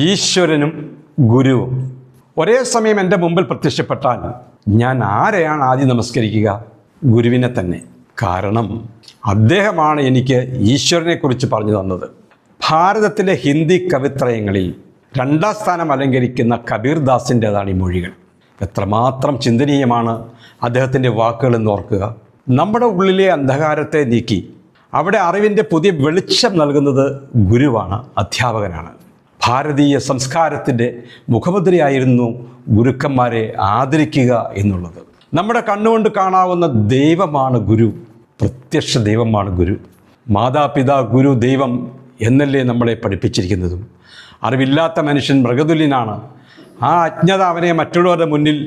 ഈശ്വരനും ഗുരുവും ഒരേ സമയം എൻ്റെ മുമ്പിൽ പ്രത്യക്ഷപ്പെട്ടാൽ ഞാൻ ആരെയാണ് ആദ്യം നമസ്കരിക്കുക? ഗുരുവിനെ തന്നെ. കാരണം അദ്ദേഹമാണ് എനിക്ക് ഈശ്വരനെക്കുറിച്ച് പറഞ്ഞു തന്നത്. ഭാരതത്തിലെ ഹിന്ദി കവിത്രയങ്ങളിൽ 2ാം സ്ഥാനം അലങ്കരിക്കുന്ന കബീർദാസിൻ്റെതാണ് ഈ മൊഴികൾ. എത്രമാത്രം ചിന്തനീയമാണ് അദ്ദേഹത്തിൻ്റെ വാക്കുകളെന്ന് ഓർക്കുക. നമ്മുടെ ഉള്ളിലെ അന്ധകാരത്തെ നീക്കി അവിടെ അറിവിൻ്റെ പുതിയ വെളിച്ചം നൽകുന്നത് ഗുരുവാണ്, അധ്യാപകനാണ്. ഭാരതീയ സംസ്കാരത്തിൻ്റെ മുഖമുദ്രയായിരുന്നു ഗുരുക്കന്മാരെ ആദരിക്കുക എന്നുള്ളത്. നമ്മുടെ കണ്ണുകൊണ്ട് കാണാവുന്ന ദൈവമാണ് ഗുരു, പ്രത്യക്ഷ ദൈവമാണ് ഗുരു. മാതാപിതാ ഗുരു ദൈവം എന്നല്ലേ നമ്മളെ പഠിപ്പിച്ചിരിക്കുന്നതും. അറിവില്ലാത്ത മനുഷ്യൻ മൃഗതുല്യനാണ്. ആ അജ്ഞത അവനെ മറ്റുള്ളവരുടെ മുന്നിൽ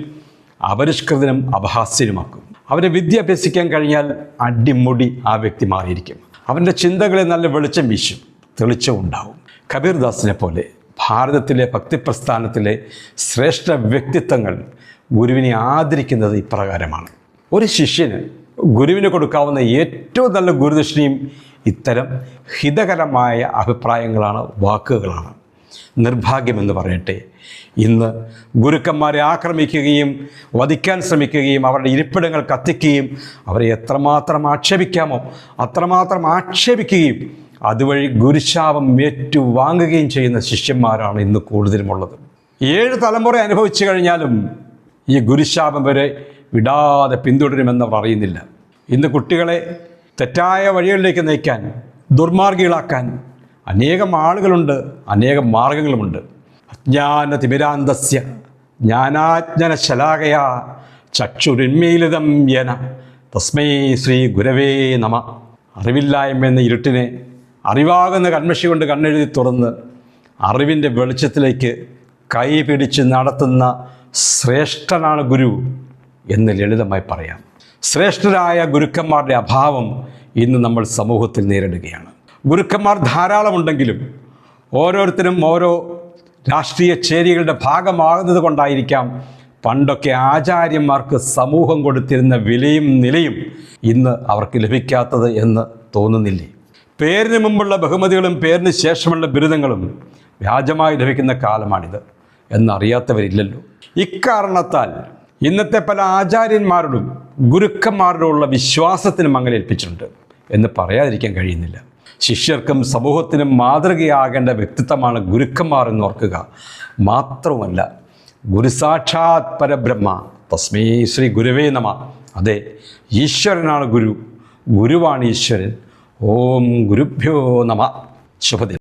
അപരിഷ്കൃതനും അപഹാസ്യനുമാക്കും. അവനെ വിദ്യ അഭ്യസിക്കാൻ കഴിഞ്ഞാൽ അടിമുടി ആ വ്യക്തി മാറിയിരിക്കും. അവൻ്റെ ചിന്തകളിൽ നല്ല വെളിച്ചം വീശും, തെളിച്ചം ഉണ്ടാവും. കബീർദാസിനെ പോലെ ഭാരതത്തിലെ ഭക്തിപ്രസ്ഥാനത്തിലെ ശ്രേഷ്ഠ വ്യക്തിത്വങ്ങൾ ഗുരുവിനെ ആദരിക്കുന്നത് ഇപ്രകാരമാണ്. ഒരു ശിഷ്യന് ഗുരുവിന് കൊടുക്കാവുന്ന ഏറ്റവും നല്ല ഗുരുദക്ഷിണയും ഇത്തരം ഹിതകരമായ അഭിപ്രായങ്ങളാണ്, വാക്കുകളാണ്. നിർഭാഗ്യമെന്ന് പറയട്ടെ, ഇന്ന് ഗുരുക്കന്മാരെ ആക്രമിക്കുകയും വധിക്കാൻ ശ്രമിക്കുകയും അവരുടെ ഇരിപ്പിടങ്ങൾ കത്തിക്കുകയും അവരെ എത്രമാത്രം ആക്ഷേപിക്കാമോ അത്രമാത്രം ആക്ഷേപിക്കുകയും അതുവഴി ഗുരുശാപം ഏറ്റുവാങ്ങുകയും ചെയ്യുന്ന ശിഷ്യന്മാരാണ് ഇന്ന് കൂടുതലുമുള്ളത്. 7 തലമുറ അനുഭവിച്ചു കഴിഞ്ഞാലും ഈ ഗുരുശാപം വരെ വിടാതെ പിന്തുടരുമെന്നവർ അറിയുന്നില്ല. ഇന്ന് കുട്ടികളെ തെറ്റായ വഴികളിലേക്ക് നയിക്കാൻ, ദുർമാർഗികളാക്കാൻ അനേകം ആളുകളുണ്ട്, അനേകം മാർഗങ്ങളുമുണ്ട്. അജ്ഞാനതിമിരാന്തസ്യ ജ്ഞാനാജ്ഞനശലാകയാ ചക്ഷുരുന്മീലിതം യേന തസ്മൈ ശ്രീ ഗുരവേ നമ. അറിവില്ലായ്മ എന്ന ഇരുട്ടിനെ അറിവാകുന്ന കൺമഷി കൊണ്ട് കണ്ണെഴുതി തുറന്ന് അറിവിൻ്റെ വെളിച്ചത്തിലേക്ക് കൈ പിടിച്ച് നടത്തുന്ന ശ്രേഷ്ഠനാണ് ഗുരു എന്ന് ലളിതമായി പറയാം. ശ്രേഷ്ഠരായ ഗുരുക്കന്മാരുടെ അഭാവം ഇന്ന് നമ്മൾ സമൂഹത്തിൽ നേരിടുകയാണ്. ഗുരുക്കന്മാർ ധാരാളമുണ്ടെങ്കിലും ഓരോരുത്തരും ഓരോ രാഷ്ട്രീയ ചേരികളുടെ ഭാഗമാകുന്നത് കൊണ്ടായിരിക്കാം പണ്ടൊക്കെ ആചാര്യന്മാർക്ക് സമൂഹം കൊടുത്തിരുന്ന വിലയും നിലയും ഇന്ന് അവർക്ക് ലഭിക്കാത്തത് എന്ന് തോന്നുന്നില്ലേ? പേരിന് മുമ്പുള്ള ബഹുമതികളും പേരിന് ശേഷമുള്ള ബിരുദങ്ങളും വ്യാജമായി ലഭിക്കുന്ന കാലമാണിത് എന്നറിയാത്തവരില്ലല്ലോ. ഇക്കാരണത്താൽ ഇന്നത്തെ പല ആചാര്യന്മാരോടും ഗുരുക്കന്മാരോടുള്ള വിശ്വാസത്തിനും അങ്ങനെ ഏൽപ്പിച്ചിട്ടുണ്ട് എന്ന് പറയാതിരിക്കാൻ കഴിയുന്നില്ല. ശിഷ്യർക്കും സമൂഹത്തിനും മാതൃകയാകേണ്ട വ്യക്തിത്വമാണ് ഗുരുക്കന്മാർ എന്ന് ഓർക്കുക. മാത്രവുമല്ല, ഗുരുസാക്ഷാത് പരബ്രഹ്മ തസ്മൈ ശ്രീ ഗുരവേ നമ. അതെ, ഈശ്വരനാണ് ഗുരു, ഗുരുവാണ് ഈശ്വരൻ. ഓം ഗുരുഭ്യോ നമ. ശുഭദിനം.